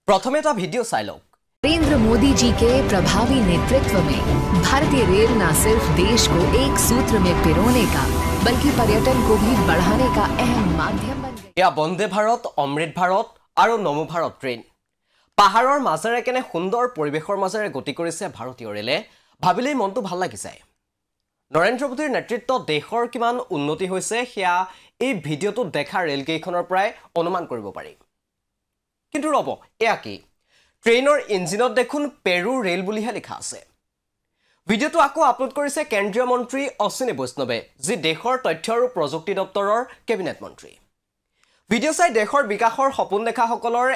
प्रथमे ता video silo Narendra Modi ji के प्रभावी नेतृत्व में भारतीय रेल न सिर्फ देश को एक सूत्र में पिरोने का बल्कि पर्यटन को भी बढ़ाने का अहम माध्यम बन गई। या वंदे भारत, अमृत भारत और नमो भारत ट्रेन पहाड़र माजेरे केने सुंदर परिवेशर माजेरे गति करिছে भारतीय रेले भाबिले मनটো ভাল লাগি যায়। नरेंद्र मोदीर नेतृत्व देशर किमान उन्नति হৈছে সেয়া এই ভিডিওটো দেখা ৰেলকেইখনৰ পৰাই অনুমান কৰিব পাৰি। কিন্তু ৰব এয়া কি ট্ৰেইনৰ ইঞ্জিনত দেখোন পেৰু ৰেল বুলিহে লিখা আছে। ভিডিওটো আকৌ আপলোড কৰিছে কেন্দ্ৰীয় মন্ত্ৰী অশ্বিনী বৈষ্ণৱে যি দেশৰ তথ্য আৰু প্ৰযুক্তি দপ্তৰৰ কেবিনেট মন্ত্ৰী। ভিডিও চাই দেশৰ বিকাশৰ সপোন দেখাসকলৰ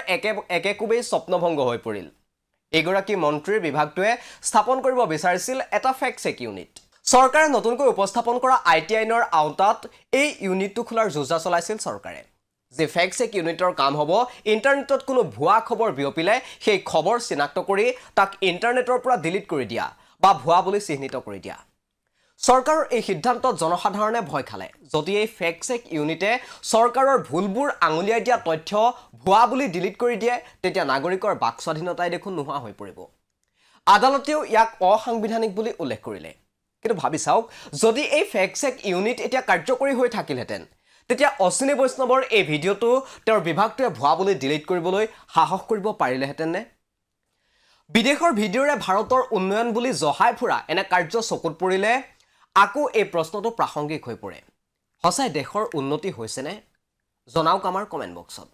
একেকোবেই স্বপ্নভংগ হৈ পৰিল। এগৰাকী মন্ত্ৰীৰ বিভাগটোৱে স্থাপন কৰিব বিচাৰিছিল এটা ফেক্ট চেক ইউনিট। চৰকাৰে নতুনকৈ উপস্থাপন কৰা আইটি আইনৰ আওতাত এই ইউনিটটো খোলাৰ যোজনা চলাইছিল চৰকাৰে। যে ফেক্ট চেক ইউনিটৰ কাম হ'ব ইন্টাৰনেটত কোনো ভুৱা খবৰ বিয়পিলে সেই খবৰ চিনাক্ত কৰি তাক ইন্টাৰনেটৰ পৰা ডিলিট কৰি দিয়া বা ভুৱা বুলি চিহ্নিত কৰি দিয়া। চৰকাৰৰ এই সিদ্ধান্তত জনসাধাৰণে ভয় খালে যদি এই ফেক্ট চেক ইউনিটে চৰকাৰৰ ভুলবোৰ আঙুলিয়াই দিয়া তথ্য ভুৱা বুলি ডিলিট কৰি দিয়ে তেতিয়া নাগৰিকৰ বাক স্বাধীনতাই দেখোন নোহোৱা হৈ পৰিব। আদালতেও ইয়াক অসাংবিধানিক বুলি উল্লেখ কৰিলে। কিন্তু ভাবি চাওক যদি এই ফেক্ট চেক ইউনিট এতিয়া কাৰ্যকৰী হৈ থাকিলহেঁতেন তেতিয়া অশ্বিনী বৈষ্ণৱৰ এই ভিডিওটো তেওঁৰ বিভাগটোৱে ভুৱা বুলি ডিলিট কৰিবলৈ সাহস কৰিব পাৰিলেহেঁতেন নে? বিদেশৰ ভিডিঅ'ৰে ভাৰতৰ উন্নয়ন বুলি জহাই ফুৰা এনে কাৰ্য চকুত পৰিলে আকৌ এই প্ৰশ্নটো প্ৰাসংগিক হৈ পৰে। সঁচাই দেশৰ উন্নতি হৈছেনে? জনাওক আমাৰ কমেণ্ট বক্সত।